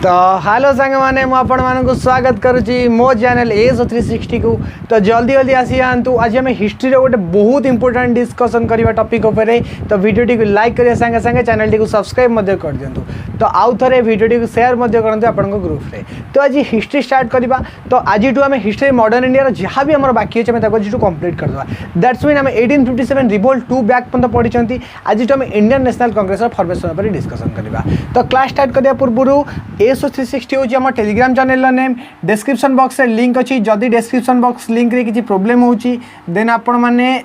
तो हेलो सांग मैंने मुझे स्वागत करुच्ची मो चैनल एसो 360 को। तो जल्दी जल्दी आसी आंतु आज आम हिस्ट्री गोटे बहुत इंपोर्टेंट डिस्कसन करवा टॉपिक उपरे। तो वीडियो टी लाइक करिया संगे संगे चैनल टी सब्सक्राइब कर दिंतु। तो आउ थे वीडियो टी शेयर करते आपण ग्रुप रे। तो आज हिस्ट्री स्टार्ट करवा। तो आज आम हिस्ट्री मॉडर्न इंडिया जहाँ भी आम बाकी अच्छे आज कंप्लीट करदे। दैट्स मीन आम 1857 रिवोल्ट 2 बैक पर्यटन पढ़ी। आज आम इंडियन नेशनल कांग्रेस फॉर्मेशन पर डिस्कसन करवा। तो क्लास स्टार्ट करने पूर्व एसो 360 हूँ आम Telegram channel name. Description box रे लिंक अच्छी। जदि डिस्क्रिप्शन बॉक्स लिंक रे किसी प्रोब्लेम होची देन आपण माने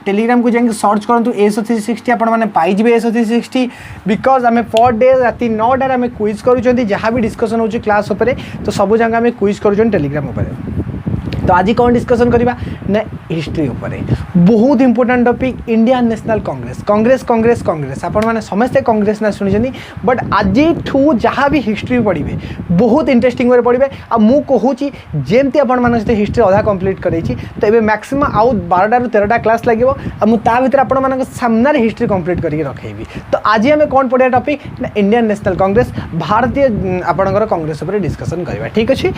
टेलीग्राम को जाके सर्च करूँ एसो 360 आपण माने पाइबे एसो 360 बिकज आम पर डे राति 9 आम क्विज करूँ जहाँ भी डिस्कसन हो क्लास उपरे। तो सब जगह आम क्विज करूँ टेलीग्राम उपरे। तो आज कौन डिस्कसन करवा ना हिस्ट्री उपरे बहुत important topic Indian national Congress Congress Congress Congress आपण मैंने समस्ते कांग्रेस ना शुणी बट आज जहाँ भी हिस्ट्री पढ़े बहुत इंटरेस्टिंग वे पढ़े। आ मु कहूँ जमती आपण हिस्ट्री अधा कंप्लीट करें। तो ये मैक्सिमम आउ 12 ରୁ 13टा क्लास लगे भर आपण सामने हिस्ट्री कंप्लीट करके रखेबी। तो आज आम कौन पढ़िया टॉपिक ना इंडियन नेशनल कांग्रेस भारतीय आपणकर कांग्रेस उपर डिस्कसन करवा। ठीक अच्छे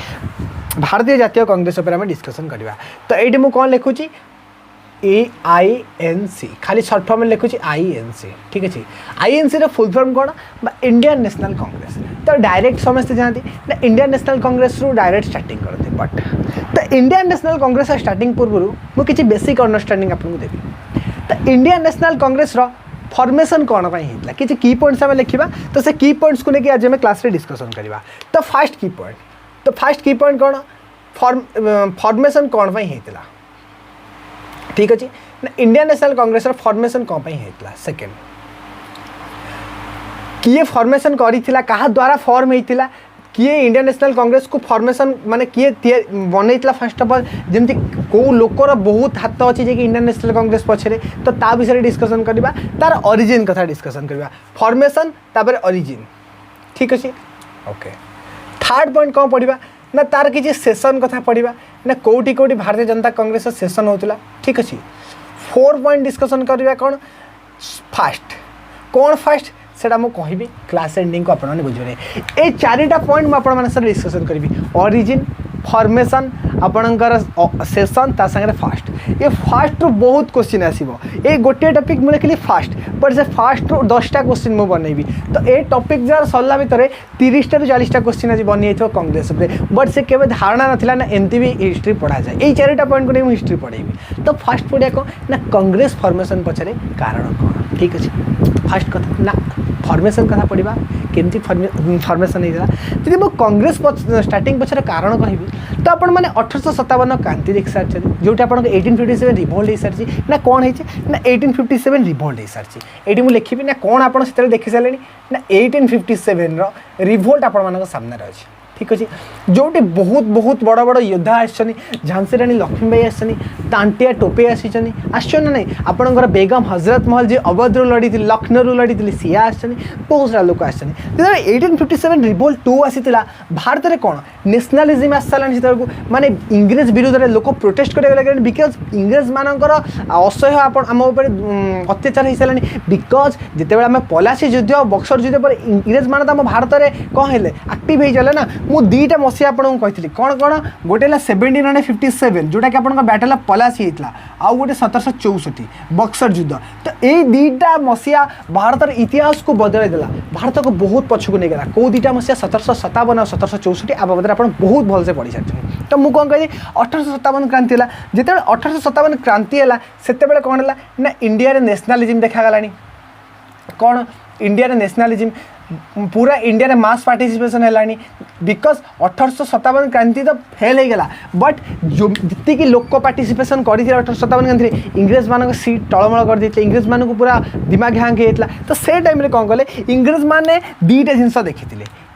भारतीय जातीय कांग्रेस उपर आम डिस्कसन करवा। तो ये मुझे कौन लिखुची AINC खाली सर्ट फॉर्म में लिखुची INC। ठीक अच्छे INC रो फुल फॉर्म कौन इंडियन नेशनल कांग्रेस। तो डायरेक्ट समझते जाती ना इंडियन नेशनल कांग्रेस रू डायरेक्ट स्टार्टिंग करते बट तो इंडियन नेशनल कांग्रेस स्टार्टिंग पूर्व मुझे बेसिक अंडरस्टैंडिंग आपको देवी। तो इंडियन नेशनल कांग्रेस रो फॉर्मेशन कौन होता कि की पॉइंट्स आम लिखा। तो से की पॉइंट्स को लेकिन आज आम क्लास रे डिस्कसन करवा। तो फर्स्ट की पॉइंट कौन फॉर्मेशन कौन होता। ठीक अच्छे ना इंडियन नेशनल कांग्रेस फॉर्मेशन कौन होता। सेकेंड किए फॉर्मेशन करा क्या द्वारा फॉर्म होता किए इंडियन नेशनल कांग्रेस को फॉर्मेशन माने किए बनई फर्स्ट ऑफ ऑल जमती कौ लोकर बहुत हाथ अच्छी जे कि इंडियन नेशनल कांग्रेस पछरे। तो ता विषय डिस्कसन करवा तार ओरिजिन कथा डिस्कसन करवा फॉर्मेशन तापर ओरिजिन। ठीक अच्छे ओके। थर्ड पॉइंट कौन पढ़ा ना तार किसी सेशन कथा पढ़ा ना कौटी कौटी भारतीय जनता कांग्रेस सेशन होता। ठीक अच्छे 4 पॉइंट डिस्कसन करवा कौन फास्ट कौन फास्ट सेटा मु कहबी क्लास एंडिंग को आपने बुझे। ये 4टा पॉइंट मुझे डिस्कसन करी ओरिजिन फॉर्मेशन आपणकर सेशन ता संगे फास्ट। ये फास्ट रू बहुत क्वेश्चन आसो। ये गोटे टॉपिक मुझे लिखी फास्ट बट से फास्ट रू 10टा क्वेश्चन मुझे बनैबी। तो ये टॉपिक जार सरला भितर 30टा ରୁ 40टा क्वेश्चन आज बनी कांग्रेस बट से केवल धारणा नाला ना एमती भी हिस्ट्री पढ़ा जाए। यही 4टा पॉइंट को नहीं हिस्ट्री पढ़ेबी। तो फास्ट पढ़िया कौन ना कांग्रेस फॉर्मेशन पछरे कारण कौन। ठीक अच्छे फास्ट कथा ना फॉर्मेशन कथा पढ़ा केमती फॉर्मेशन होता। जी मो कांग्रेस स्टार्टिंग पछरे कारण कहबी तो आपण मैंने 1857 क्रांति देख सारी जो आप 1857 रिवोल्ट हो सारी ना कौन होती ना 1857 रिवोल्ट हो सारी। ये मुझे लिखी ना कौन आप देखी सारे ना 1857 रिवोल्ट आपण सामने अच्छे। ठीक अच्छे जोटी बहुत बहुत बड़ बड़ योद्धा आसनी झांसी रानी लक्ष्मीबाई आसनी तांटिया टोपे आसना नहीं आपणकर बेगम हजरत महल जी अवध रू लड़ी लखनऊ लड़ी सी आसनी बहुत सारा लोक आसनी। 1857 रिवोल्ट 2 आसीला भारत में कौन नेशनलिज्म आस सारा से माने इंग्रेज विरुद्ध में लोक प्रोटेस्ट करने लगे बिकज इंग्रेज मानकर असह्य आम अत्याचार हो सारे। बिकज जिते आम पलासी युद्ध बक्सर युद्ध पर इंग्रेज मान आम भारत में कौन है आक्टिव हो चले ना। मु 2टा मसीहा आपको कही कौन कौन गोटे 1757 जोटा कि आप बैटल ऑफ पलासी होता आउ गोटे 1764 बक्सर युद्ध। तो ये 2टा मसीहा भारत इतिहास को बदल देला भारत को बहुत पछक नहीं गला। कौ 2टा मसीहा 1757 और 1764 आप बहुत भलसे पढ़ी सारी। तो मुझे कौन कही 1857 क्रांति है जिते 1857 क्रांति है से कौन है ना इंडिया नेशनलिज्म देखागला कौन इंडिया नेशनलिज्म पूरा इंडिया रे मास पार्टिसिपेशन है बिकज 1857 क्रांति तो फेल हो गला बट जो जी लोक पार्टिसिपेशन करते 1857 क्रांति इंग्रेज मान सीट टलमल कर देते इंग्रेज मान को पूरा दिमाग हैंग होता। तो से टाइम रे कौन कले इंग्रेज माने 2टा जिनस देखी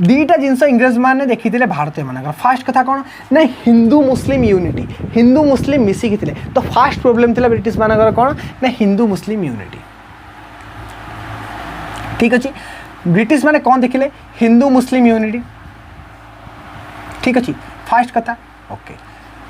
2टा जिनस इंग्रेज माने देखी भारतीय मान फास्ट कथा कौन ना हिंदू मुस्लिम यूनिटी हिंदू मुस्लिम मिसिकी थे। तो फास्ट प्रोब्लेम थी ब्रिटिश मान कौन ना हिंदू मुस्लिम यूनिटी। ठीक अच्छे ब्रिटिश माने कौन देखिले हिंदू मुस्लिम यूनिटी। ठीक अच्छे फास्ट कथा ओके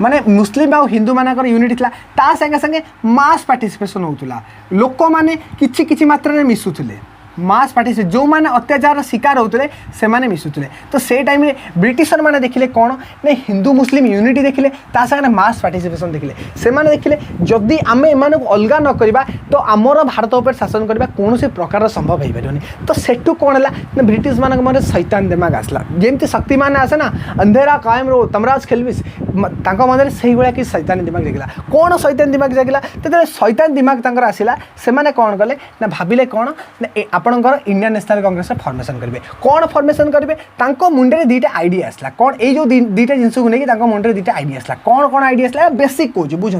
माने मुस्लिम आ हिंदू मानकर यूनिटी था ता संगे संगे मास पार्टिसिपेशन होता लोक माने किछि किछि मात्रा में मिसुथिले मास पार्टिसिपेट जो मैंने अत्याचार शिकार होते से मिशुले तो से टाइम ब्रिटिशर मैंने देखिले कौन ना हिंदू मुस्लिम यूनिटी देखिले सागर मास पार्टिसिपेशन देखिले से देखिले जदि आम एम अलग न करवा तो आमर भारत उपर शासन करवा कौन से प्रकार संभव हो पारे तो सेठू कौन है ना ब्रिटिश मान मन शैतान दिमाग आसला जमी शक्तिमान आसे ना अंधेरा कायम रो तमराज खेलविस मन से भाया कि शैतानी दिमाग जगिला कौन शैतान दिमाग जगिला तो शैतान दिमाग आसला से कौन कले ना भाविले कौन ना आपणकर इंडियन नेशनल कांग्रेस फॉर्मेशन करेंगे कौन फॉर्मेशन करेंगे मुंडे दुईटा आइडिया आसला कौन यो दुईटा जिनस को लेकिन मुंडे दुईटा आइडिया आसला कौन आइडिया आसला बेसिक कौन बुझु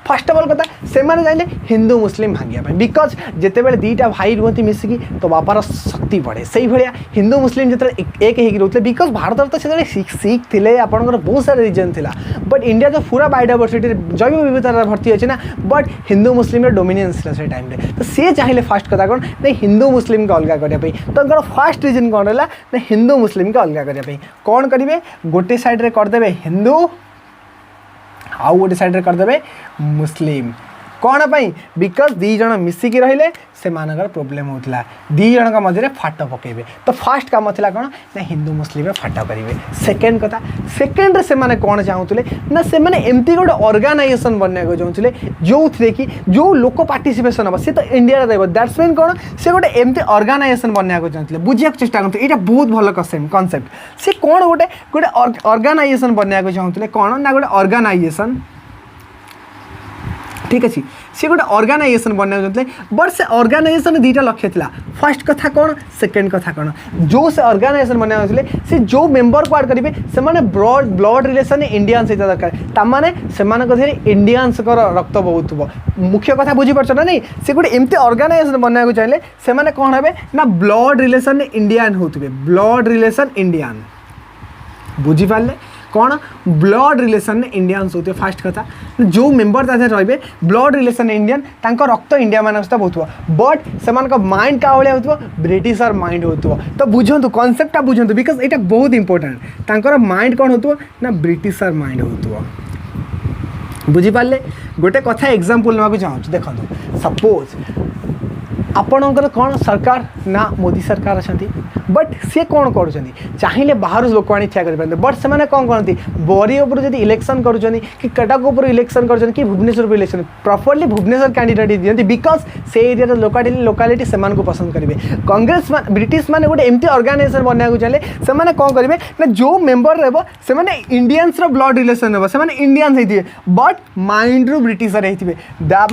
फर्स्ट अफ ऑल कथा से चाहिए हिंदू मुस्लिम भांगे बिकज जिते बड़े दुईटा भाई रुहति मिसिकी तो बापार शक्ति बढ़े से भाया हिंदू मुस्लिम जो एक रोते बिकज भारत तो से सिख थे आपंकर बहुत सारे रीजन था बट इंडिया जो पूरा बायोडाइवर्सिटी जैव विविधता भर्ती अच्छे ना बट हिंदू मुस्लिम डोमिनेंस से टाइम तो सी चाहिए फास्ट कथा कौन ना हिंदू मुस्लिम को अलग करने तो फास्ट रीजन कौन है ना हिंदू मुस्लिम को अलग करने कौन करेंगे गोटे साइड रे करदे हिंदू आउ गोटे साइड रे करदे मुस्लिम कौन पाई बिकज दी जन मिसिकी रहिले से मानकर प्रॉब्लम होता दी जन मध्य फाट पकेबे तो फास्ट काम था कौन ना हिंदू मुस्लिम फाट करेंगे सेकेंड कथा सेकेंड से माने कौन चाहूले ना से माने एमती गोटे ऑर्गेनाइजेशन बनने चाहूले जो थे कि जो लोक पार्टिसिपेशन हम सी तो इंडिया रही दैट्स मीन कौन से गोटे एमती ऑर्गेनाइजेशन बनने चाहते बुझा चेष्टा करते यहाँ बहुत भल कनसेप्ट से कौन गोटे गोटे ऑर्गेनाइजेशन बनने चाहते कौन ना गोटे ऑर्गेनाइजेशन ठीक अच्छे सी गोटे ऑर्गेनाइजेशन बनने चाहते बट से ऑर्गेनाइजेशन दुईटा लक्ष्य था फर्स्ट कथा कौन सेकेंड कथा कौन जो से ऑर्गेनाइजेशन बनने चाहते से जो मेंबर को ऐड करेंगे से ब्लड रिलेशन इंडियन सहित दरकार ताने से इंडियंस रक्त बहुत मुख्य कथा बुझीपार ना नहीं से गोटे एमती ऑर्गेनाइजेशन बनने चाहिए से कौन हे ना ब्लड रिलेशन इंडियन होते ब्लड रिलेशन इंडियन बुझीपारे कौन ब्लड रिलेशन इंडियंस होते फास्ट कथा जो मेंबर रे ब्लड रिलेशन इंडियन रक्त इंडिया मान सहित बहुत बट से माइंड क्या भाया हो ब्रिटिशर माइंड हो तो बुझु कनसेप्टा बुझु बिकज यहाँ बहुत इंपोर्टाट माइंड कौन हो ना ब्रिटिशर माइंड हो बुझीपारे गोटे कथा एग्जांपल ना चाहूँ देखो सपोज आपणकर कौन सरकार ना मोदी सरकार अच्छा बट सी कौन कर चाहिए बाहर लोक आनी ठिया कर बट से कौन करती बरी उपर जब इलेक्शन कर कटक उपर इलेक्शन कर Bhubaneswar election properly Bhubaneswar candidate दिखती बिकज से एरिया लोकालिटी से पसंद करेंगे कांग्रेस ब्रिटिश मैंने गोटे एमती ऑर्गेनाइजेशन बनने चाहिए से कौन करेंगे ना जो मेंबर रही इंडियंस ब्लड रिलेशन हे से इंडियंस होते बट माइंड रु ब्रिटिशर होते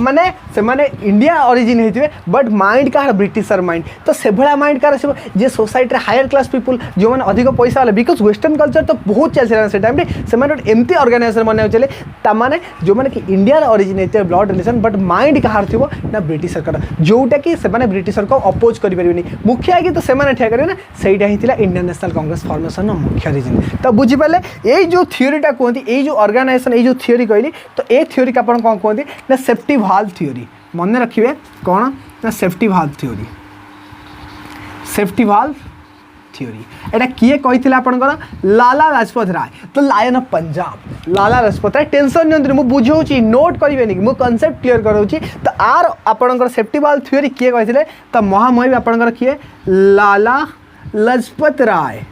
माने से इंडिया ओरिजिन होते बट माइंड का ब्रिटिशर माइंड तो से भाया माइंड का जे सोसाइटी हायर क्लास पीपुल जो मैंने अधिक पैसा वाले बिकज वेस्टर्न कल्चर तो बहुत चलता से टाइम से एमती ऑर्गेनाइजेशन बनने चाहिए ताने जो मैंने कि इंडिया ओरिजिन होते ब्लड रिलेशन बट माइंड कहार थी ना ब्रिटिशर जोटा कि ब्रिटिशर को अपोज करें मुख्य है कि तो से ठिया करेंगे ना सहीटा ही इंडियन नेशनल कांग्रेस फॉर्मेशन मुख्य रीजन तो बुझीपारे यही जो थ्योरीटा कहते यही जो ऑर्गेनाइजेशन यही जो थ्योरी कहली तो ये थ्योरी का कौन कहते ना सेफ्टी वाल्व थ्योरी मन रखिए कौन ना safety valve theory safety valve theory एटा किए कही आपंकर लाला लाजपत राय तो lion of Punjab Lala Lajpat Rai tension नहीं मुझे बुझाऊँ नोट करेंगे मुझे कनसेप्ट क्लीयर कराऊँगी तो आर आपंकर सेफ्टी वाल्व थ्योरी किए कही तो महामहिम आपंकर किए लाला लाजपत राय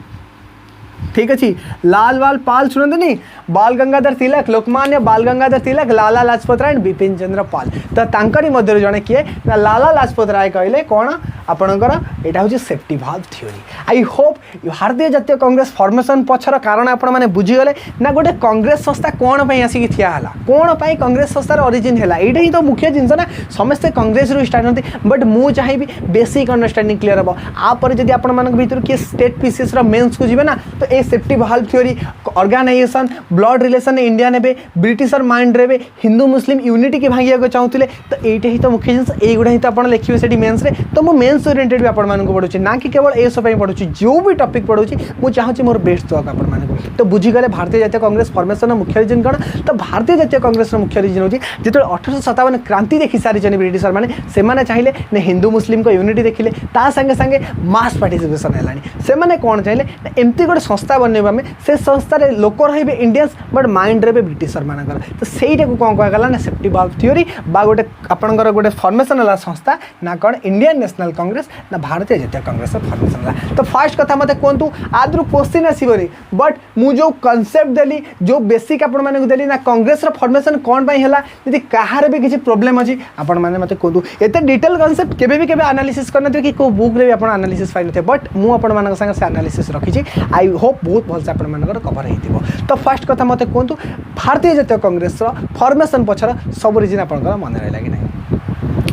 ठीक अच्छे लाल बाल पाल शुणते नहीं बाल गंगाधर तिलक लोकमान्य बाल गंगाधर तिलक लाला लाजपत राय बिपिन चंद्र पाल तो मध्य जड़े किए ना लाला लाजपत राय कहले कौन आपणकर यहाँ हूँ safety valve theory I hope भारतीय जातीय कांग्रेस फॉर्मेशन पछर कारण आपण मैंने बुझीगले ना गोटे कांग्रेस संस्था कौन पर आसिक ठियाला कौन पर कांग्रेस संस्थार ओरिजिन है यहाँ ही तो मुख्य जिनस ना समस्ते कांग्रेस रू स्टार्ट होती बट मुझे चाहिए बेसिक अंडरस्टैंडिंग क्लीयर हम आपर जब आपण भर किए स्टेट पीसीएस मेन्स को जी ना तो ये safety valve theory organisation blood relation India ने ब्रिटिशर माइंड रे हिंदू मुस्लिम यूनिटी की भांगे चाहूले तो ये ही तो मुख्य जिन युवा ही तो आप लिखे से मेन्स तो मुझे मेन्स ओरिएंटेड भी आपको पढ़ुची ना कि केवल ये सब पढ़ुची जो भी टॉपिक पढ़ुची मुझे चाहूँगी मोर बेस्ट दक आप तो बुझीगले भारतीय जातीय कांग्रेस फॉर्मेशन मुख्य रीजन कौन तो भारतीय जातीय कांग्रेस मुख्य रीजन होती जो 1857 क्रांति देखी सारी ब्रिटिशर मैंने चाहिए ना हिंदू मुस्लिम को यूनिटी देखिले ता संगे संगे मास पार्टिसिपेशन है से कौन चाहिए एमती गोटे संस्था बनैबा आम से संस्थार लोक रे इंडियंस बट माइंड रे ब्रिटिशर मानकर तो सहीटा को कौन कहला ना सेफ्टी वाल्व थ्योरी बा गोटे आपंकर गोटे फॉर्मेशन है संस्था ना कौन इंडियन नेशनल कांग्रेस ना भारतीय जातीय कांग्रेस फॉर्मेशन है। तो फास्ट कथा मत कहतु आदि क्वेश्चन आसबनी बट मु जो कनसेप्ट देली जो बेसिक आपण माने देली ना कांग्रेस फॉर्मेशन कौन पाई हैला यदि कहार भी किसी प्रोब्लेम अच्छी आपण माने मते कहतु एते डिटेल कनसेप्ट केबे भी केबे एनालिसिस करनते कि को बुक रे भी आपण एनालिसिस पाइ नथे बट मु आपण मानक संग से एनालिसिस रखी आई होप बहुत भल से आपण मानकर कवर हेतिबो। तो फास्ट कथा मते कहतु भारतीय जातीय कांग्रेस फॉर्मेशन पछर सब रीजन आपनकर मन रहला कि नहीं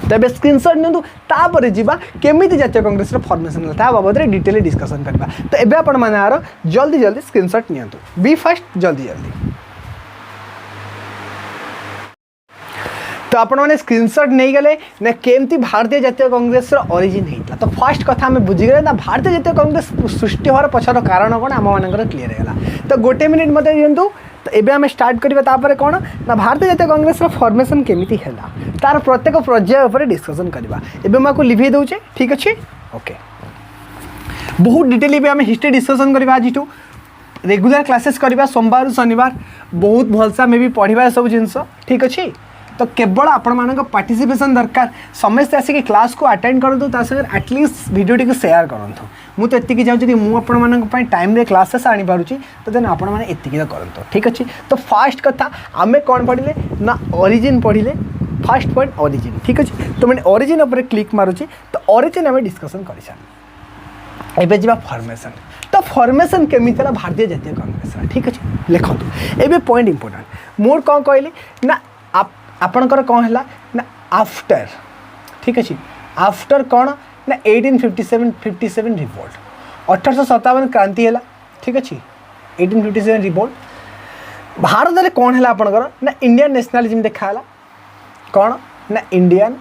तेज स्क्रीनशॉट नियंतु तापर जीवा केमिति जातीय कांग्रेस फॉर्मेशन ता बाबद रे डिटेल डिस्कशन करबा। तो एबे आपण माने आरो जल्दी जल्दी स्क्रीनशॉट नियंतु बी फास्ट जल्दी जल्दी। तो आपण मैंने स्क्रीनशॉट नहीं गले ना केमती भारतीय जातीय कांग्रेस ओरिजिन होता। तो फास्ट कथा आम बुझीगले ना भारतीय जातीय कांग्रेस सृष्टि हर पछर कारण कौन आम मान क्लीयर है। तो गोटे मिनिट मत दिंतु तो एबे आम स्टार्ट करवा कौन ना भारतीय जातीय कांग्रेस फॉर्मेशन केमिति हैला तार प्रत्येक पर्याय उपर डिस्कशन करवा। एबे मैं लिभे दौचे ठीक अच्छे ओके बहुत डिटेल भी आम हिस्ट्री डिस्कशन करवा आज रेगुलर क्लासेस करवा सोमवार शनिवार बहुत भलसे आम भी पढ़ा सब जिनस ठीक अच्छे। तो केवल आपण मानक पार्टिसिपेशन दरकार समस्ते आसिक क्लास को अटेंड करूँ संगे एटलिस्ट वीडियो टी शेयर करूँ मुझे तो एति जाऊँ मुझे टाइम रे क्लासेस आनी पारुची तो देन आपण मैंने एति तो करूँ ठीक अच्छे। तो फास्ट कथा आमे कौन पढ़ले ना ओरिजिन पढ़ले फास्ट पॉइंट ओरिजिन ठीक अच्छे। तो मैंने ओरिजिन उपर क्लिक मारुची तो ओरिजिन आम डिस्कसन कर सारे एबे जीवा फॉर्मेशन। तो फॉर्मेशन केमिति है भारतीय जातीय कांग्रेस ठीक अच्छे लिखतु एबे पॉइंट इंपोर्टेंट मोर कौन कहली ना आपणकर कौन है ना आफ्टर ठीक अच्छे आफ्टर कौन ना 1857 रिवोल्ट 1857 क्रांति है ठीक अच्छे 1857 रिवोल्ट भारत में कौन है आपणकर ना इंडियन नेशनलिज्म देखा कौन ना इंडियन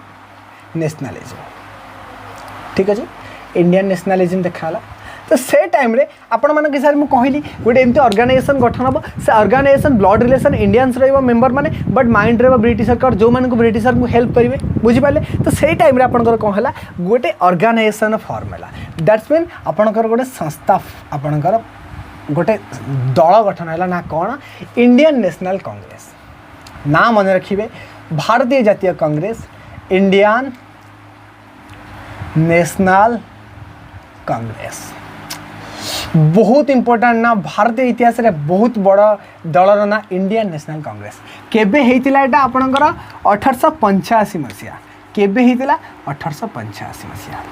नेशनलिज्म ठीक अच्छे इंडियन नेशनलिज्म देखा तो से टाइम रे आपण मान हिसाब से कहली गोटे एमती ऑर्गेनाइजेशन गठन हम से ऑर्गेनाइजेशन ब्लड रिलेशन इंडियंस रेम्बर मैंने बट माइंड रे ब्रिटिशर कर जो मानक ब्रिटिशर को हेल्प करेंगे बुझिपारे। तो से टाइम रे आपणकर कौन है गोटे ऑर्गेनाइजेशन फॉर्म है दैट्स मीन आपणकर गोटे संस्था आपणकर गोटे दल गठन है ना कौन इंडियन नेशनल कांग्रेस ना मन रखिए भारतीय जातीय कांग्रेस इंडियन नेशनल कांग्रेस बहुत इंपोर्टेंट ना भारतीय इतिहास रे बहुत बड़ दलर ना इंडियन नेशनल कांग्रेस केबे हेतिला एटा आपणकर 1885 मसिया केबे हेतिला 1885 मसिया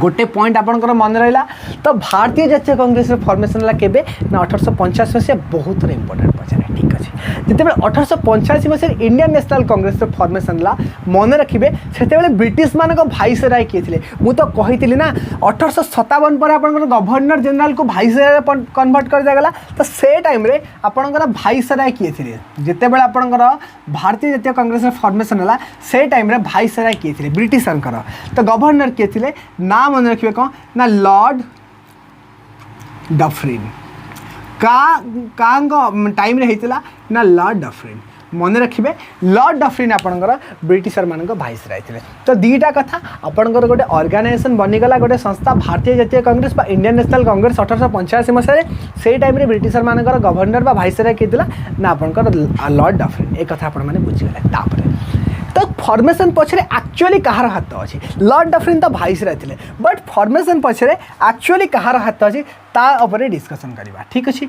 गोटे पॉइंट आपणकर मन रहा। तो भारतीय जातीय कांग्रेस फॉर्मेशन है केबे ना 1885 मसीहा बहुत इंपोर्टेंट पचारे ठीक अच्छे जिते 1885 मसीह इंडियन नेशनल कांग्रेस फॉर्मेशन ला मन रखिए से ब्रिटिश मान भाईसराय किए थे मुझे तो कही ना 1857 पर आप गवर्नर जनरल को भाईसराय कन्वर्ट कर दिगला। तो से टाइम रे आपणकर भाईसराय किए थे जिते बड़े आपणकर भारतीय जातीय कांग्रेस फॉर्मेशन है से टाइम रे भाईसराय किए थे ब्रिटिशर। तो गवर्नर किए थे ना मन रखिए कौन ना लॉर्ड डफरिन का टाइम रे हेतिला ना लॉर्ड डफरिन मन रखिए लॉर्ड डफरिन आपणकर ब्रिटिशर मान भाईसराय थे। तो दीटा कथा आपणकर गोटे ऑर्गेनाइजेशन बनीगला गोटे संस्था भारतीय जातीय कांग्रेस बा इंडियन नेशनल कांग्रेस 1885 मसीह से टाइम रे ब्रिटिशर मानकर गवर्नर बा भाईसराय किए ना आपणकर लॉर्ड डफरिन एक कथा आपण माने बुझीगले। तापर तो फॉर्मेशन पछरे एक्चुअली कहार हाथ अच्छी लॉर्ड डफरिन तो भाईसराय थे बट फॉर्मेशन पछरे एक्चुअली कहार हाथ अच्छी ता उपरे डिस्कशन करवा ठीक अच्छे।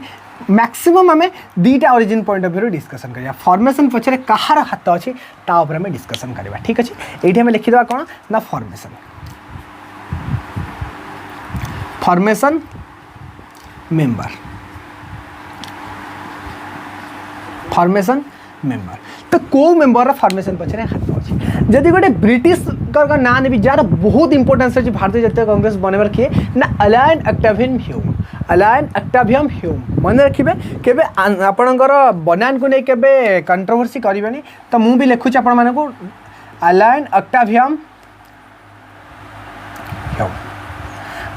मैक्सिमम आम दीटा origin point of view discussion करवा फॉर्मेशन पछरे कहार हाथ अच्छी ता उपरे आम डिस्कशन करवा ठीक अच्छे। ये लिखिदेवा कौन ना फॉर्मेशन मेंबर तो को मेंबर फॉर्मेशन पछरे हाथ अच्छी जदि गोटे ब्रिटिश ना ने जार बहुत इंपोर्टेंस अच्छे भारतीय जातीय कांग्रेस बनवर किए ना अलायन ऑक्टावियम ह्यूम मन रखिए केबे आपणकर बनान को नहीं केबे कंट्रोवर्सी करेंगे। तो मुझे भी लिखुची आपण माने को अलायन ऑक्टावियम ह्यूम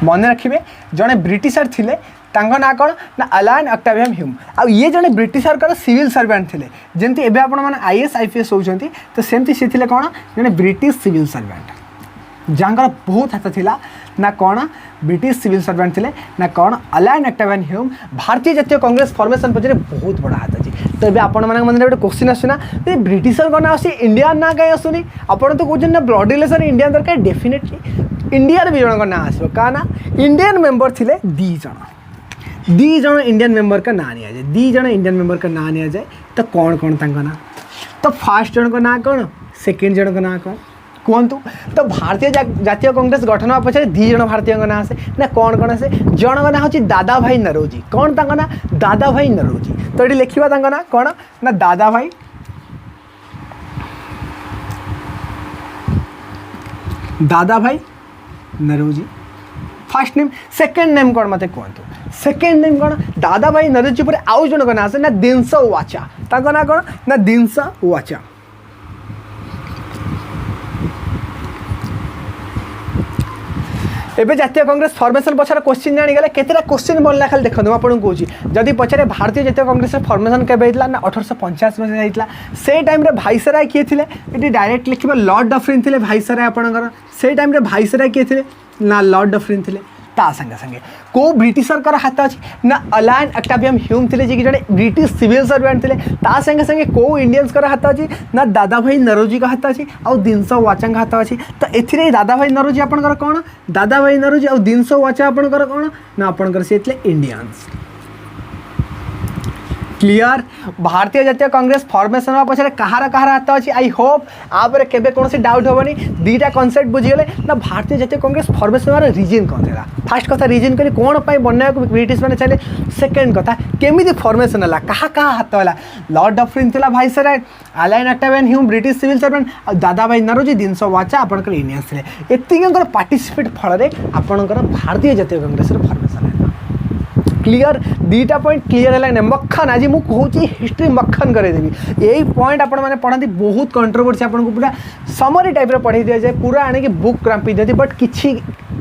मन रखिए जड़े ब्रिटिशर थिले तांको ना कौन ना अलायन ऑक्टावियम ह्यूम आ ये जड़े ब्रिटिशर का सिविल सर्वेंट थे जमती एवं आपण मैंने IAS IPS होती तो सेमती सी थे कौन जड़े ब्रिटिश सिविल सर्वेंट जहाँ बहुत हाथ थिला ना कौन ब्रिटिश सिविल सर्वेंट थिले ना कौन अलाइन एक्टावियन ह्यूम भारतीय जातीय कांग्रेस फॉर्मेशन पछरे बहुत बड़ा हाथ अच्छी। तो ये आपण मन मन गोटे क्वेश्चन आसुना ब्रिटिशर कौन आसी इंडियन ना कहीं आसुनी आपण तो कहते ना ब्लड रिलेशन इंडियन दरकार डेफिनेटली इंडिया भी जन ना आसो क्या ना इंडियन मेंबर थिले दी जन इंडियन मेंबर का ना निया जाए दी जन इंडियन मेंबर का ना निया जाए तो कौन कौन तांका ना तो फास्ट जन को ना कौन सेकेंड जन को ना कौन कहतु। तो भारतीय जातीय कांग्रेस गठन होगा पछे दी जन भारतीय ना आसे ना कौन कौन आसे जन का ना हूँ दादा भाई नरोजी कौन तांका ना दादा भाई नरोजी। तो ये लिखा तांका ना कौन ना दादा भाई Naoroji first name second name कौन मत कहतु सेकेंड नेम कौन दादा भाई नरोजी पर आउ जन का ना आसे ना दिनस वाचा तांका ना कौन ना दिनस वाचा। एबे जातीय कांग्रेस फॉर्मेशन पछार क्वेश्चन जानीगले केतेटा क्वेश्चन बनला खाली देखो आपको कहूँ जदि पचारे भारतीय जातीय कांग्रेस फॉर्मेशन केबे होता ना 1885 में होता से टाइम रे भाईसराय किए थे ये डायरेक्ट लिखे लॉर्ड डफरिन थे भाईसराय आपणकर से टाइम रे भाईसराय किए थे ना लॉर्ड डफरिन थे ता संगे संगे को ब्रिटिशर कर हाथ अच्छी ना अलाइन एक्टावियन ह्यूम थे जी जड़े ब्रिटिश सिविल सर्वेंट थे ता संगे संगे को इंडियंस कर हाथ अच्छी ना दादा भाई नरोजी का हाथ अच्छी आउ दिनस वाचा हाथ अच्छी। तो ए दादा भाई नरोजी आपंकर कौन दादा भाई नरोजी आउ दिनस वाचा आपंकर कौन ना आपंकर से इंडियंस क्लियर। भारतीय जातीय कांग्रेस फॉर्मेशन पछे कहार कहार हाथ अच्छी आई होप आपरे केबे कौन से डाउट होबनी दीटा कॉन्सेप्ट बुझीगले ना भारतीय जातीय कांग्रेस फॉर्मेशन रीजन कौन था फास्ट कथा रीजन करी कौन पाई बनना ब्रिटिश मैंने चले सेकेंड कथा केमी फॉर्मेशन है क्या हाथ है लॉर्ड डफरिन थी viceroy Allan Octavian Hume British civil servant Dadabhai Naoroji दिनस वाचा आपंकर इंडियंस थे एतिकर पार्टिसिपेट फल आपंकर भारतीय जातीय कांग्रेस फॉर्मेशन है क्लियर। दीटा पॉइंट क्लियर है मक्खन आज मुझे कहूँ हिस्ट्री मक्खन करदेवी यही पॉइंट आपण मैंने पढ़ाती बहुत कंट्रोवर्सी आपको पूरा समरी टाइप पढ़ाई दि जाए पूरा आने बुक क्रांपी दिखती बट किसी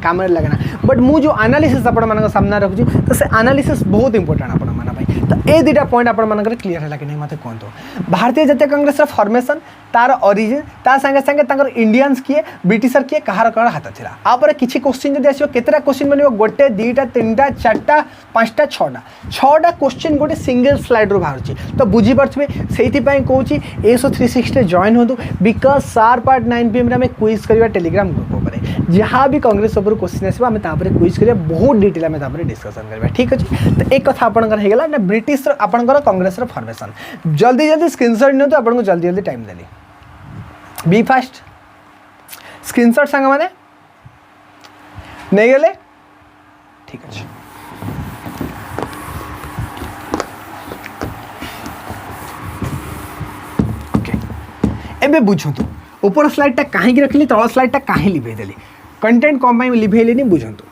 काम लगेना बट मु जो एनालिसिस आपण सामने रखुच्छी तो से एनालिसिस बहुत इंपोर्टेंट आपण मानी। तो ये दुटा पॉइंट आपण क्लियर है कि नहीं मत कहतु भारतीय जातीय कांग्रेस फॉर्मेशन तार ओरिजिन ता संगे संगे इंडियंस किए ब्रिटिशर किए कहार कहार हाथ था आप किसी क्वेश्चन जब आसो केतेटा क्वेश्चन बन गोटे दुईटा तीन टा चार्टा पांचटा छटा क्वेश्चन गोटे सिंगल स्लाइड रू बाहर तो बुझीपे से कहूँ एसो 360 जॉइन हो बिकज शार्प आट 9 PM आम क्विज करवा टेलीग्राम ग्रुप पर जहाँ भी कांग्रेस ऊपर क्वेश्चन आसो आम क्विज करा बहुत डिटेल आम डिस्कसन करवा ठीक अच्छे। तो एक कथा आपंकर ना ब्रिटिश आपंकर कांग्रेस फॉर्मेशन जल्दी जल्दी स्क्रीनशॉट नियंतु आपको जल्दी जल्दी टाइम देली बी फास्ट स्क्रीनशॉट सांग माने नहीं गले ठीक अच्छे। एबे बुझंतु ऊपर स्लाइडटा कहीं रखली तल स्लाइडटा कहीं लिभेदेली कंटेंट कम लिभेली बुझंतु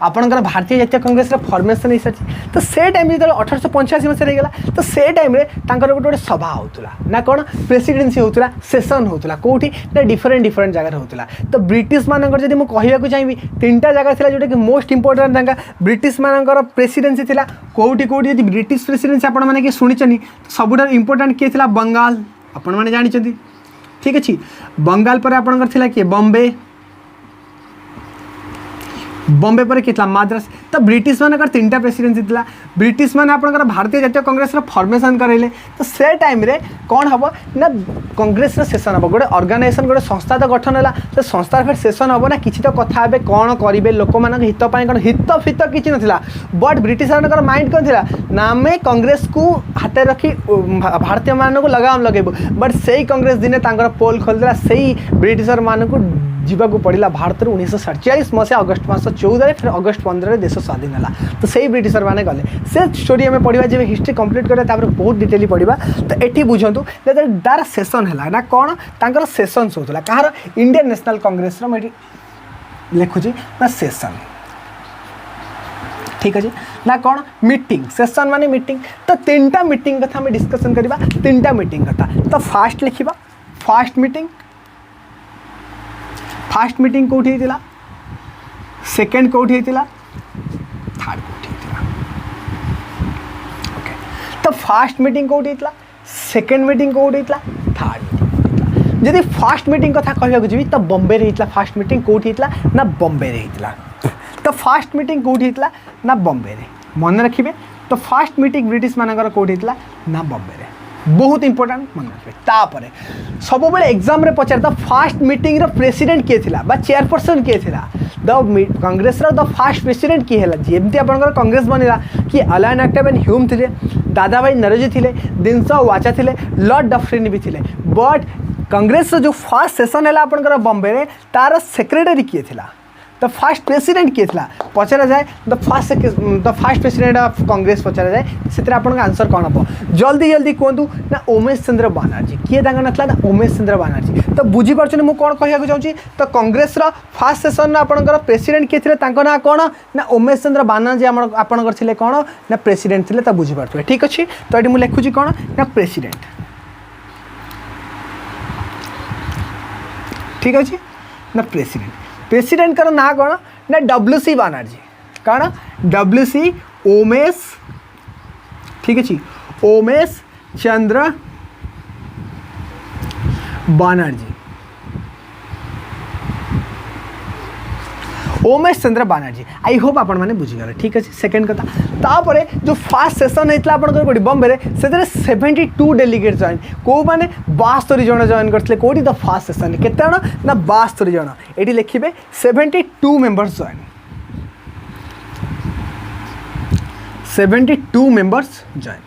आपंकर भारतीय जातीय कांग्रेस फॉर्मेशन हो सारी तो से टाइम जो 1885 मसीह तो से टाइम गोटे गोटे सभा होता ना कौन प्रेसिडेंसी होता सेसन होता कौटी ना डिफरेंट डिफरेंट जगह होता। तो ब्रिटिश मानकर जब मुझे कहूँ चाहिए तीन टा जगह था जोटा कि मोस्ट इंपोर्टेंट तांका ब्रिटिश मानकर प्रेसिडेंसी थी कौटी कौटी जब ब्रिटिश प्रेसिडेंसी आपण मैंने शुणी तो सबुठ इंपोर्टेंट किए था बंगाल आपण मैंने जानते ठीक अच्छे बंगाल पर आपंकर किए बॉम्बे पर कितना मद्रास। तो ब्रिटिश मानकर तीन टा प्रेसिडेंसी थी ब्रिटिश माने आपंकर भारतीय जातीय कांग्रेस फॉर्मेशन करेले तो से टाइम रे कौन हम ना कांग्रेस सेसन हम गोटे ऑर्गेनाइजेशन गोटे संस्था तो गठन है तो संस्था फिर सेसन हम ना किसी तो कथा हे कौन करेंगे लोक मान हित कौन हित फित किसी ना बट ब्रिटिश मानकर माइंड कौन थी ना आम कांग्रेस को हाथ रखी भारतीय मानक लगाम लगेबू बट से कांग्रेस दिने पोल खोलदेला से ब्रिटिशर मानक जीवाक पड़ा भारत 1947 मसीहा अगस्ट मास 14 फिर अगस्ट 15 देश स्वाधीन है तो सही ब्रिटिशर मैंने गले से स्टोरी आम पढ़ा जब हिस्ट्री कंप्लीट करा बहुत डिटेली पढ़ा। तो ये बुझंतु तार सेसन है ना कौन तर सेसन्स होता कहार इंडियन नेशनल कांग्रेस लिखुची ना सेसन ठीक अच्छे ना कौन मीटिंग सेसन माने मीटिंग। तो तीन टा मीटिंग कथा आम डिस्कसन करवा तीन टा मीटिंग कथा। तो फास्ट लिखा फास्ट मीटिंग कौटी होता सेकेंड कौटी होता थर्ड कौटी होता ओके। तो फास्ट मीटिंग कौटी होता सेकेंड मीटिंग कौटी होता थर्ड मीटिंग होता। जदि फास्ट मीटिंग कथा कहवाक जी तो बॉम्बे रे हितला फास्ट मीटिंग कोठी हितला ना बॉम्बे रे हितला तो फास्ट मीटिंग कोठी हितला ना बॉम्बे रे मन रखिबे तो फास्ट मीटिंग ब्रिटिश मानकर कोठी हितला ना बॉम्बे रे बहुत इंपोर्टेंट मन रखिए तापर सब बेले एग्जाम रे पचार द फास्ट मीटिंग रो प्रेसिडेंट किए थिला बा चेयरपर्सन किए थिला द कांग्रेस रो द फास्ट प्रेसिडेंट किए हला जेमती आपनकर कांग्रेस बनिला कि अलायन एक्टिव ह्यूम थिले दादा भाई नरोजी थिले दिनसो वाचा थिले लॉर्ड डफरिन भी थिले बट कांग्रेस जो फास्ट सेशन है आपनकर बॉम्बे रे तार सेक्रेटरी किए थिला द फास्ट प्रेसिडेंट किए थिला पचारा जाए the first president of Congress पचारा जाए से आपन आंसर कौन हम जल्दी जल्दी कहतु ना उमेश चंद्र बनर्जी किए ना ना उमेश चंद्र बनर्जी तो बुझीपार मुझे कौन कहना चाहूँगी तो कांग्रेस फास्ट सेशन आपंकर प्रेसिडेंट किए थे ना कौन ना उमेश चंद्र बनर्जी आपंकर थे कौन ना प्रेसिडेंट थे तो बुझीपारे ठीक अच्छे तो ये मुझे लिखुची कौन ना प्रेसिडेंट ठीक अच्छे ना प्रेसिडेंट का ना कौन ना WC बनर्जी कौन WC उमेश ठीक अच्छे उमेश चंद्र बनर्जी उमेश चंद्र बनर्जी आई होप आपण मैंने बुझीगले ठीक अच्छे सेकेंड कथा तापर जो फास्ट सेशन होता है बॉम्बे से 72 डेलीगेट जॉइन कौ मैंने 72 जन जॉइन करते कौटी द फास्ट सेशन के ना 72 जन ये लिखे 72 मेंबर्स जॉइन 72 मेंबर्स जॉइन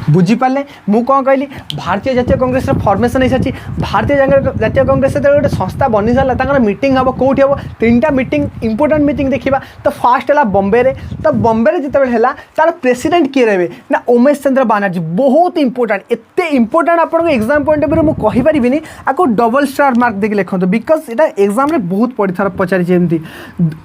बुझीपारे मु कौन कहली भारतीय जातीय कांग्रेस फॉर्मेशन हो सारी भारतीय जातीय कांग्रेस गोटे संस्था बनी सारा मीटिंग हम कौटी हम 3टा मीटिंग इंपोर्टेंट मीटिंग देखा तो फास्ट है बॉम्बे रे तो बॉम्बे रे जिते है तार प्रेसिडेंट किए रहे ना उमेश चंद्र बनर्जी बहुत इंपोर्टेंट एते इंपोर्टेंट आपको एग्जाम पॉइंट ऑफ व्यू मुझे कहीपरि आपको डबल स्टार मार्क देख लिखते बिकज यहाँ एग्जाम बहुत पड़ी थर पचारि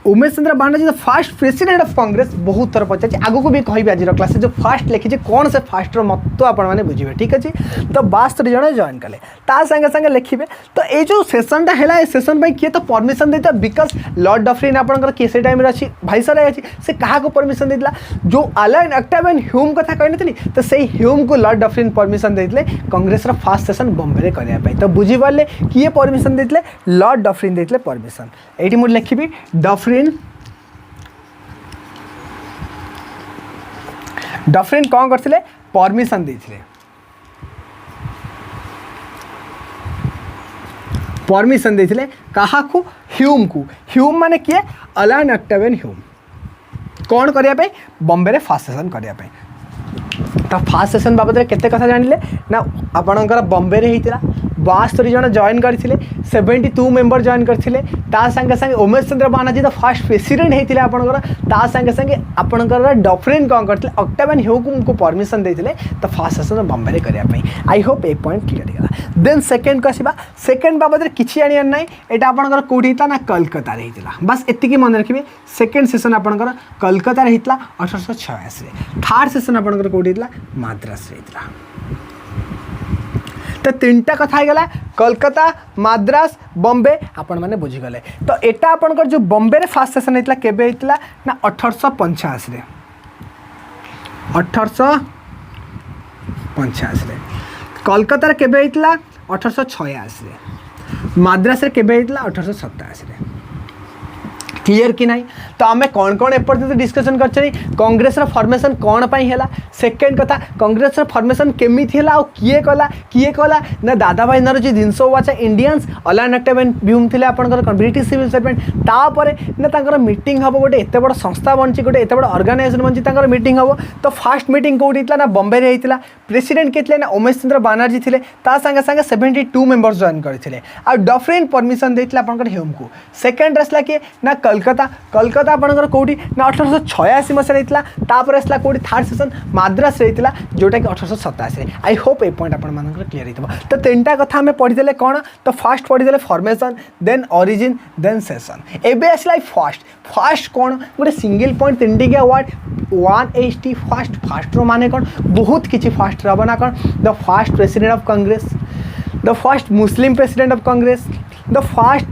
Umesh Chandra Banerjee the first president of Congress बहुत थर पचारि आगू भी कहि आज क्लास जो फास्ट लिखी कौन से फास्ट तो आपण मैंने बुझे ठीक अच्छे तो 72 जन जॉइन कले संगे संगे लिखे तो ये जो सेसनटा है सेसन किए तो परमिशन देता बिकज लॉर्ड डफरिन आपंकर किए से टाइम अच्छी भाईसराय अच्छी से क्या परमिशन देता जो अलायन एक्टिव एंड ह्यूम कथा कहनी तो से ह्यूम को लॉर्ड डफरिन परमिशन देते कांग्रेस फास्ट सेशन बॉम्बे करने तो बुझीपारे किए परमिशन देते लॉर्ड डफरिन देते परमिशन ये मुझे लिखी डफरिन कौन करते परमिशन देथिले परमिशन देथिले कहा को ह्यूम माने किए अलायन एक्टिव एंड ह्यूम कौन करिया पे बॉम्बे रे फास्ट सेशन करिया पे तो फास्ट सेशन बाबद केते कथा जानिले ना आपणकर बॉम्बे रे हितला 72 जन जॉइन करथिले 72 मेंबर जॉइन करथिले ता संगे संगे Umesh Chandra Banerjee the first president हेतिले आपणकर ता संगे संगे आपणकर डफरिन कौन करथिले एक्टिव एंड ह्यूम को परमिशन देथिले तो फास्ट सेशन बॉम्बे रे करिया पे आई होप ए पॉइंट क्लियर गला देन सेकंड कसिबा सेकंड बाबद किछि जानिया नै एटा आपणकर कोठी हितला ना कलकत्ता रे हितला बस एतिकी मन रखिबे सेकंड सेशन आपणकर कलकत्ता रे हितला 1886 रे थर्ड सेशन आपणकर कोठी हितला मद्रास रे हितला तो 3टा कथा गला कोलकाता मद्रास बॉम्बे आपण मैंने बुझीगले तो एटा आपनकर जो बॉम्बे रे फास्ट सेशन होता केबे होता ना 1885 रे 1885 रे कोलकाता रे केबे होता 1886 रे मद्रास रे केबे होता 1887 रे क्लियर कि नहीं तो आम कौन कौन एपर्यंत डिस्कसन कर कांग्रेस फॉर्मेशन कौन पाई है सेकेंड कथा कांग्रेस फॉर्मेशन केमिति है किए कला ना दादा भाई नरोजी दिनसो वाचा इंडियंस अलायन एक्टिव एंड ह्यूम थे आपंकर ब्रिटिश सिविल सर्वेंट तापर ना मीटिंग हम गोटे एत बड़ संस्था बनी गोटे एत बड़ ऑर्गेनाइजेशन बनी मीटिंग हम तो फास्ट मीटिंग कौटी ना बॉम्बे रे होता प्रेसिडेंट किए ना उमेश चंद्र बनर्जी थे सागे सागे 72 मेंबर्स जॉइन करते आ डफरिन परमिशन देते आपंकर ह्यूम को सेकेंड आसला किए ना कलकत्ता आपंकर कौटी ना 1886 मसीह होता तापर आसला कौटी थर्ड सेशन मद्रास होता जोटा कि 1887 आई होप ए पॉइंट आप क्लियर हो तो 3टा कथा आम पढ़ीदे कौन तो फास्ट पढ़ीदे formation then origin then session एबे आसला फास्ट कौन गोटे सिंगल पॉइंट 3टिकिया वर्ड 180 फास्ट माने कौन बहुत किसी फास्ट रहा ना कौन the first president of Congress the first Muslim president of Congress the first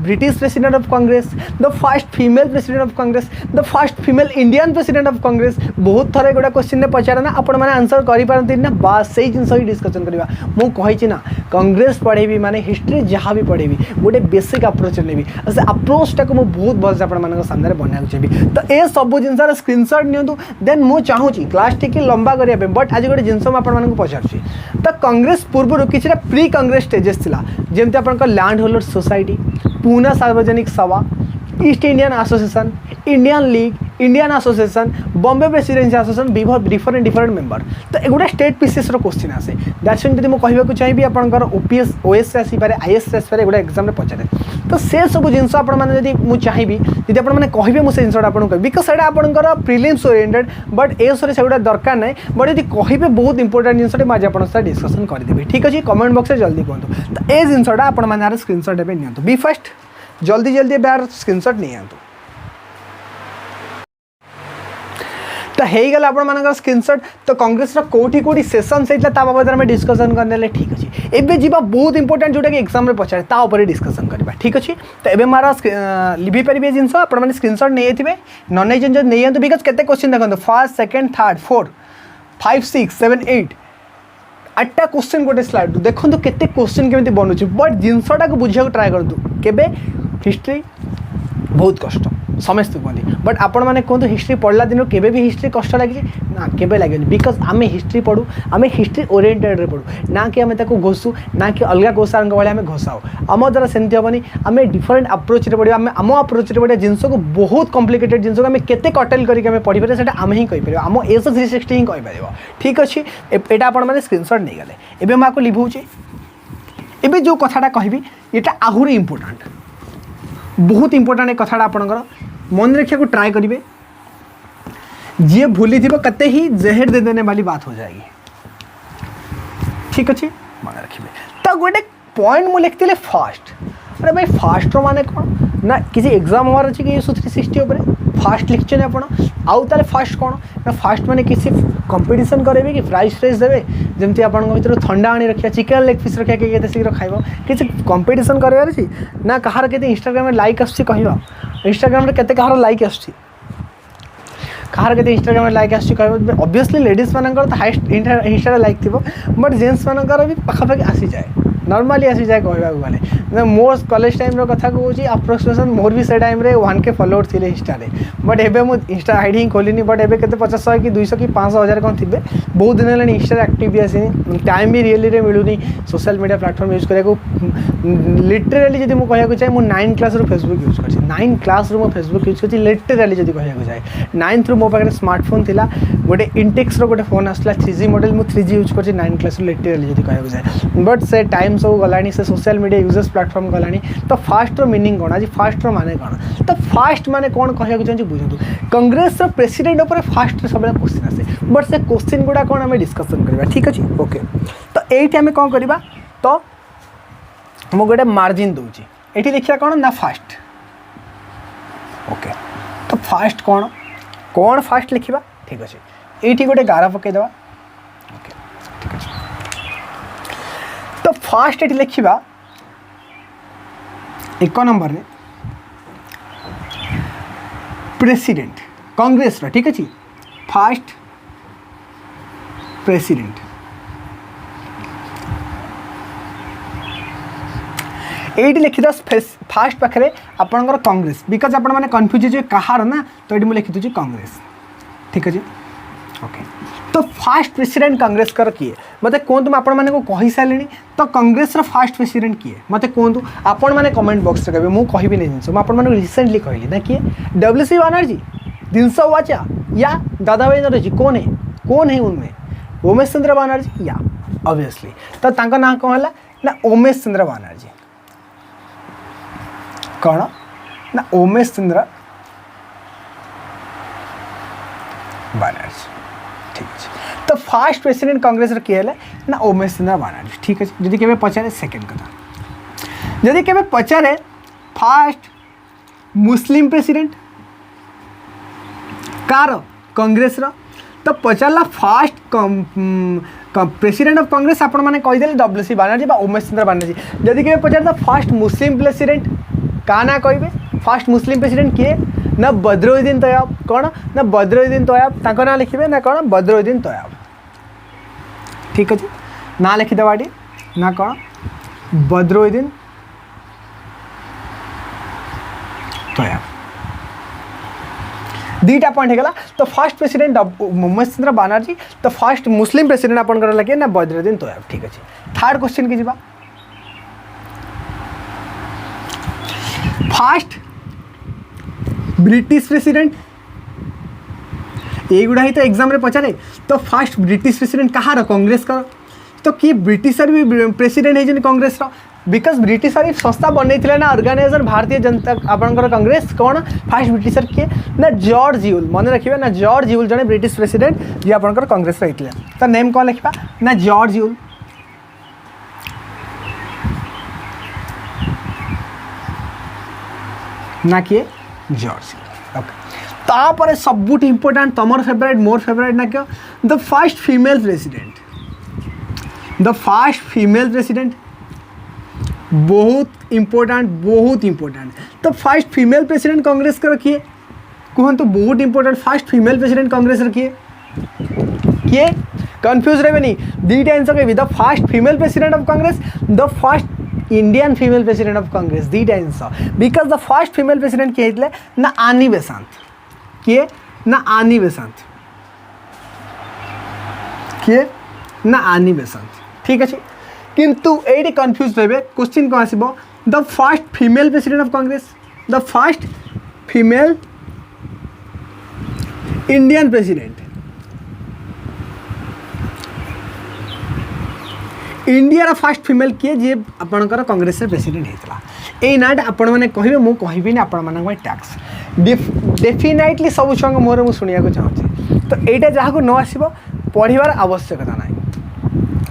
British president of Congress, the first female president of Congress, the first female Indian president of Congress. बहुत थर एगुड़ा क्वेश्चन पचारे ना आपण मैंने आंसर करें ना, बास से जिन ही डिस्कसन करवा। मुझे ना कांग्रेस पढ़ेबी माने हिस्ट्री जहाँ भी पढ़ेबी गोटे बेसिक अप्रोच नेबी, से अप्रोचटा को मुझे बहुत भलसे आप सामने बनाया चाहिए। तो ये सब जिनसर स्क्रीनशॉट नियंतु, देन मुझे चाहूँगी क्लास टी लंबा करने, बट आज गोटे जिनस आपको पचारुची। तो कांग्रेस पूर्व किसी प्री कांग्रेस स्टेजेस थिला, जमती आप लैंड होल्डर सोसाइटी, पूना सार्वजनिक Sabha, East Indian association, Indian league, Indian association, Bombay presidency association, different different member. तो एगुड़ा स्टेट पीसीएस क्वेश्चन आसे, दैट्स जब मुझे कहूँ चाहिए आपंकर ओपीएस ओएस आसपे, आईएएस आसपे, एगुड़ा एग्जाम पचारे। तो से सब जिन मुझे चाहिए जब आपने कहे मुझे जिनसा आपको कह, बिकज से आपंकर प्रिलिम्स ओरिएंटेड, बट ए से दरकार ना, बट यदि कहे बहुत इंपोर्टेंट जिनसा मुझे आपको डिस्कसन करदेवी। ठीक अच्छे, कमेंट बॉक्स में जल्दी कहूँ। तो ये जिनसा आप स्क्रीनशॉट एवं नि, बी फास्ट, जल्दी जल्दी बार स्क्रीनशॉट नहीं आंतु। तो हेगला आप स्क्रीनशॉट। तो कांग्रेस कोठी कोठी सेशन से बाबद में डिस्कसन करने। ठीक अच्छे, एवं जीवा बहुत इंपोर्टेंट जोटा कि एग्जाम में पचारे तापर डिस्कसन करवा। ठीक अच्छे, तो ये मार लिखी पारे जिन आपने स्क्रीनशॉट नहीं थे, न नहीं बिकज केते क्वेश्चन देखो, फर्स्ट सेकेंड थर्ड फोर्थ 5 6 7 8 8टा क्वेश्चन गोटे स्लाइड देखो केते क्वेश्चन केमी बनूँ, बट जिनसा को बुझा ट्राए करूँ। केबे हिस्ट्री बहुत कष्ट समस्ते कहते, बट आपण मैंने कहते हिस्ट्री पढ़ला दिन केबे भी हिस्ट्री कष्ट लगे ना, केबे लगे, बिकज आम हिस्ट्री पढ़ू, आम हिस्ट्री ओरिएंटेड पढ़ू ना कि आम घोषु ना कि अलग कोसार भाई आम घोषाओ। आम द्वारा सेमती हेनी, आम डिफरेंट अप्रोच पढ़ा, आम अप्रोच पढ़ा जिनस को बहुत कॉम्प्लिकेटेड जिनस आम केते कटेल करके पढ़ी पारे, सेटा आम ही कहीपर, आम एस 360 ही कहीपर। ठीक अच्छे, यहाँ आपने स्क्रीनशॉट नहीं गले। एवं मैं आपको लिखुची, एवं जो कथाटा कहबी ये आहरी इंपोर्टेंट, बहुत इंपोर्टेंट कथाटा आपंकर मन रखा को ट्राई करेंगे। जी भूली थी कते ही जहर दे देने वाली बात हो जाएगी। ठीक अच्छे, मन रखिए। तो गोटे पॉइंट मुझे लिखते फास्ट, अरे भाई फास्ट माने कौन ना, किसी एग्जाम हमार अच्छे कि 360 उपर फास्ट लिखते आप आउ ताले फास्ट कौन ना, फास्ट माने किसी कंपटीशन करेंगे कि प्राइज फ्राइज देवे, जमती आप भर ठंडा आनी रखा, चिकेन लेग पीस रखा कि शीघ्र खाइब, किसी कंपटीशन करार ना, कहार के इंस्टाग्राम में लाइक आस कह, इंस्टाग्राम में केते कहार लाइक आस, कहार के इंस्टाग्राम में लाइक आस कह, ऑब्वियसली लेडीज मानकर तो हाइस्ट इंस्टा लाइक थी, बट जेन्ट्स मानकर भी पाखापाखि आसी जाए, नॉर्मली आसी जाए कहवाक गले। मोर कॉलेज टाइम कथा कहूँ अप्रोक्सीमेसन मोर भी से टाइम 1K फॉलोअर थे इंस्टा, बट एवं मुझे इंस्टा आईडी ही खोलिनी, बट एवं के 50 कि 200 कि 500 1000 कौन थे, बहुत दिन है इंस्टा एक्टिव भी आसनी, टाइम भी रियली मिलूनी सोशल मीडिया प्लाटफॉर्म यूज करा। लिटरेली जब मुझे कहूँ चाहे 9 क्लास फेसबुक यूज कर, 9 क्लास फेसबुक यूज कर, लिटरेली जब कहूँ चाहे 9th मो पाखे स्मार्टफोन थी, गोटे इंटेक्स गोटे फोन आसला 3G मॉडल, मुझे 3G यूज कर 9 क्लास लिटरेली जब कहूँ चाहे, बट से टाइम सब गलानी, से सोशल मीडिया यूजेस प्लाटफॉर्म गलानी। तो फास्ट मीनिंग कौन, आज फास्ट माने कौन, तो फास्ट माने कौन कहूँ चाहिए बुझे। कांग्रेस प्रेसिडेंट उपर फास्ट सब क्वेश्चन आसे, बट से क्वेश्चन गुड़ा कौन आम डिस्कसन करवा। ठीक अच्छे, ओके। तो ये आम कौन करवा, तो मुझे गोटे मार्जिन दूची, ये लिखा कौन ना फास्ट। ओके, तो फास्ट कौन कौन फास्ट लिखा। ठीक अच्छे, ये गोटे गार पकईदे। ओके, ठीक अच्छे। तो फास्ट ये लिखा 1 नंबर रे प्रेसिडेंट कांग्रेस रा। ठीक अच्छे, फास्ट प्रेसिडेंट ये लिखिद फास्ट पाखे आपंकर कांग्रेस, बिकज आप कन्फ्यूज हो कहार ना, तो ये मुझे लिखी कांग्रेस। ठीक अच्छे, ओके। तो फास्ट प्रेसिडेंट कांग्रेस कर किए मत कहतु, आपण मैंने कही सारे। तो कांग्रेस फास्ट प्रेसिडेंट किए मत कहतु, आपण मैंने कमेंट बॉक्स कहे, मुझे कहबी नहीं जिन मुझे रिसेंटली कहली ना, किए WC बनर्जी, दिनसा वाचा या दादा भाई नरजी, कौन है उनमें, उमेश चंद्र बनर्जी या ऑब्वियसली। तो तांका ना कौन है ना, उमेश चंद्र बनर्जी, कौन ना उमेश चंद्र बनर्जी। ठीक है, तो फास्ट प्रेसिडेंट कांग्रेस किए है ना उमेश चंद्र बनर्जी। ठीक अच्छे, जदि के पचारे सेकेंड कथा, जदि के पचारे फास्ट मुस्लिम प्रेसिडेंट कार कांग्रेस रो, तो पचारा फास्ट प्रेसिडेंट ऑफ कांग्रेस आपण मैंने कहीदे WC बनर्जी उमेश चंद्र बनर्जी। जदि के पचारे फास्ट मुस्लिम प्रेसिडेंट क्या ना कहे फास्ट मुस्लिम प्रेसिडेंट किए ना बदरुद्दीन तैयब कौन ना बदरुद्दीन तैयब ताको ना लिखिबे ना कौन बदरुद्दीन तैयब ठीक अच्छे ना लिखिदेवा ना कौन बदरुद्दीन तैयब दीटा पॉइंट होगा तो फर्स्ट प्रेसिडेंट उमेश चंद्र बनर्जी तो फर्स्ट मुस्लिम प्रेसिडेंट अपन लगे ना बदरुद्दीन तैयब ठीक अच्छे थर्ड क्वेश्चन की जीवा फर्स्ट ब्रिटिश प्रेसिडेंट युड़ा ही तो एग्जाम रे पचारे तो फर्स्ट ब्रिटिश प्रेसिडेंट कहाँ कांग्रेस का तो किए ब्रिटिशर भी प्रेसिडेंट है कांग्रेस बिकज ब्रिटिशर ही संस्था बनई ना ऑर्गेनाइजेशन भारतीय जनता आपंकर कांग्रेस कौन फास्ट ब्रिटिशर किए ना जॉर्ज यूल मन रखिए ना जॉर्ज यूल जड़े ब्रिटिश प्रेसिडेंट जी आपंकर कांग्रेस रही तो नेम कौन लिखा ना जॉर्ज यूल ना किए जॉर्ज ओके तापर सबुठ इम्पोर्टाट तमर फेवरेट मोर फेवरेट ना क्यों द फर्स्ट फीमेल प्रेसिडेंट बहुत इम्पोर्टाट तो फर्स्ट फीमेल प्रेसिडेंट कांग्रेस का रखिए कहतु बहुत important first female president Congress रखिए किए कन्फ्यूज रहे नहीं दुईटा आंसर कह the first female president of Congress the first Indian female president of Congress दुईटा answer because the first female president किए होते ना आनी बेसांत किए ना आनी बेसांत किए ना आनी बेसांत ठीक अच्छे किंतु ये कन्फ्यूज रहे क्वेश्चन कौन आसो the first female president of Congress the first female Indian president India first female किए जी आपंकर कांग्रेस प्रेसिडेंट होता यही नाटा आपण मैंने कहे मुझे कहबी आपण टैक्स डेफिनेटली सब छुआ मुहर मुझे शुणा चाहूँगी तो यहाँ जहाँ को न आसो पढ़ार आवश्यकता ना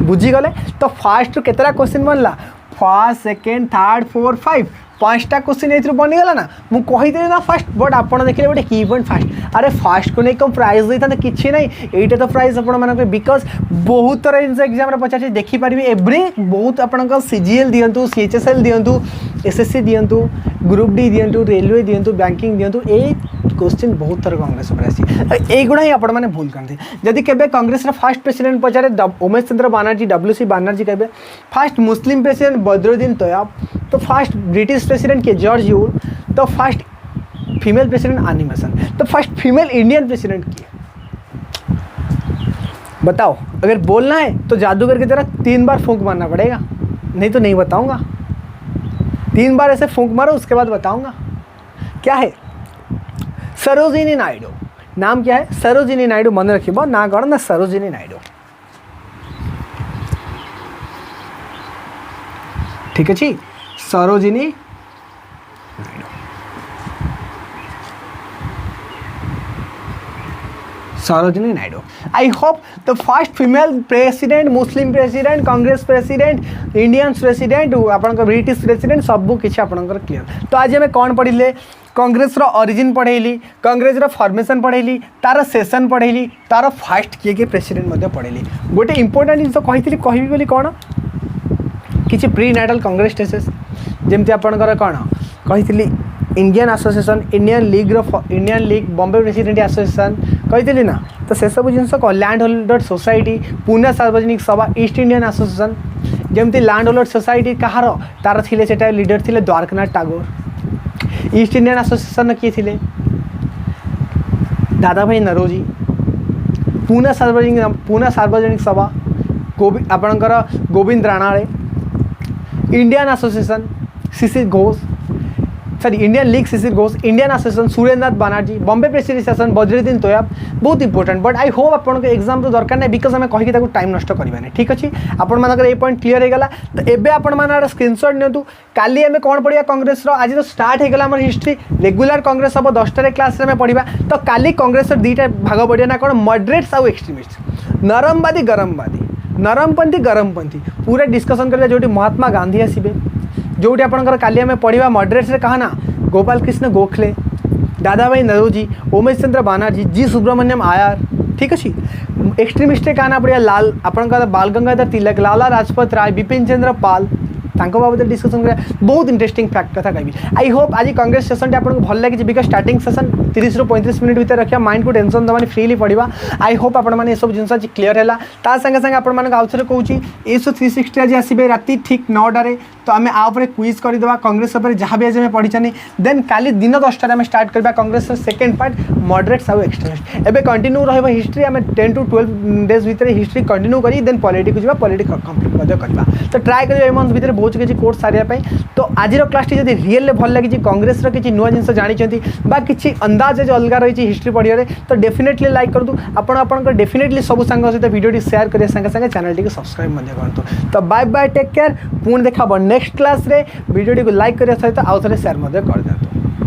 बुझीगले तो फास्ट केतरा क्वेश्चन बनला फर्स्ट सेकेंड थर्ड फोर्थ 5 5टा क्वेश्चन ये बनीगला ना मुझे कहीदेवी ना फास्ट बट आपड़ देखिए गोटे की पॉइंट फास्ट अरे फास्ट को नहीं कम प्राइज देता कि ना यहीटा तो प्राइज आप बिकज बहुत थर एग्जाम पचार देखिपारे एव्री बहुत आप सीजीएल दिंतु सीएचएसएल दिंतु एसएससी दिंतु ग्रुप डी दिंतु रेलवे दिंतु बैंकिंग दिंतु ये क्वेश्चन बहुत थर कांग्रेस युवा ही आपने भूल करते जदि केबे कांग्रेस फर्स्ट प्रेसिडेंट पचारे उमेश चंद्र बनर्जी WC बनर्जी कहे first Muslim president Badruddin Tyab तो फर्स्ट ब्रिटिश प्रेसिडेंट के जॉर्ज यूल तो first female president Annie Besant तो फर्स्ट फीमेल इंडियन प्रेसिडेंट की बताओ अगर बोलना है तो जादूगर की तरह 3 बार फूंक मारना पड़ेगा नहीं तो नहीं बताऊंगा 3 बार ऐसे फूंक मारो उसके बाद बताऊंगा क्या है सरोजिनी नायडू नाम क्या है सरोजिनी नायडू मन रखिए ना कौन ना सरोजिनी नायडू ठीक अच्छे Sarojini Naidu Sarojini Naidu I hope the first female president Muslim president Congress president Indian president आपंकर ब्रिटिश प्रेसिडेंट सबू किसी आपंकर क्लीयर तो आज हमें कौन पढ़िले कांग्रेस ओरिजिन पढ़ेली कांग्रेस फॉर्मेशन पढ़ेली तार सेशन पढ़ेली तार फास्ट किए प्रेसिडेंट पढ़ेली गोटे इंपोर्टाट जिन कही बोली कौन किसी प्री नाटाल कांग्रेस टेसेस जमती आपंकर कौन कही Indian association Indian league Bombay president association कही ना तो से सब जिन कौन land holder society Pune Sarvajanik Sabha East Indian Association जमती लैंड होल्डर सोसाइटी कहार तार थे से लीडर थे Dwarkanath Tagore East Indian Association किए थे दादा भाई नरोजी पुणे सार्वजनिक सभा आपंकर Govind Ranade Indian Association Sisir Ghosh sorry Indian League Sisir Ghosh Indian Association Surendranath Banerjee Bombay president Badruddin Tayyab बहुत इंपोर्टेंट बट आई होप आपको एग्जाम तो दरकार नहीं बिकज आम कहीं टाइम नष्ट करवानी ठीक अच्छे आपर ये पॉइंट क्लीयर होगा तो एवं आपण स्क्रीनशॉट नियंतु काली आम कौन पढ़ा कांग्रेस आज तो स्टार्ट होगा आम हिस्ट्री रेगुलर कांग्रेस हम 10टार क्लास पढ़ा तो काली कांग्रेस 2टा भाग पढ़ा ना कौन मॉडरेट्स आउ एक्सट्रीमिस्ट नरमवादी गरमवादी नरमपंथी गरमपंथी पूरा डिस्कसन करें जो महात्मा गांधी आसबे जोटी आपंकर काली आम पढ़ा मॉडरेट्स कहा ना गोपाल कृष्ण गोखले दादा भाई नरोजी उमेश चंद्र बनर्जी जी सुब्रमण्यम आयर ठीक अच्छे एक्सट्रीमिस्ट क्या ना पड़ा लाल आपंकर बाल गंगाधर तिलक लाला राजपत राय बिपिन चंद्र पाल तांको बाबत डिस्कसन करिया बहुत इंटरेस्टिंग फैक्ट कथा कहबी आई होप आज कांग्रेस सेशन आपको भल लगे बिकज स्टार्टिंग सेशन 30 ରୁ 35 मिनट भितर रखिया माइंड को टेंशन दबानी फ्रीली पढ़ा आई होप आपण मैंने सब जिन क्लीयर है ता संगे संगे आपण मान आउे कहूँ एसो 360 आज आसबे राति ठीक 9टार तो आम आउे क्विज करदे कांग्रेस जहाँ भी आज आम पढ़ी देन काली दिन 10टार आम स्टार्ट करवा कांग्रेस सेकेंड पार्ट मॉडरेट्स आउ एक्सट्रीमिस्ट एबे कंटिन्यू रहिबा हिस्ट्री आम 10 to 12 डेज भितर हिस्ट्री कंटिन्यू करी देन पॉलिटिक्स जा पॉलिटिक्स कंप्लीट करवा तो ट्राए कर मंथ भितर बहुत किसी कोर्स सारे तो आज क्लास टी जब रियल भल लगी कांग्रेस किसी नुआ जिन जानते कि अंदाज अलग रही हिस्ट्री पढ़िया तो डेफिनेटली लाइक करूँ आप डेफिनेटली सब सांग सहित वीडियो शेयर करेंगे संगे संगे चैनल टी सब्सक्राइब करूँ तो बाय बाय टेक केयर पुणी देखा नेक्स्ट क्लास रे वीडियो टी लाइक करने सहित आउ थे शेयर कर दिखाँ।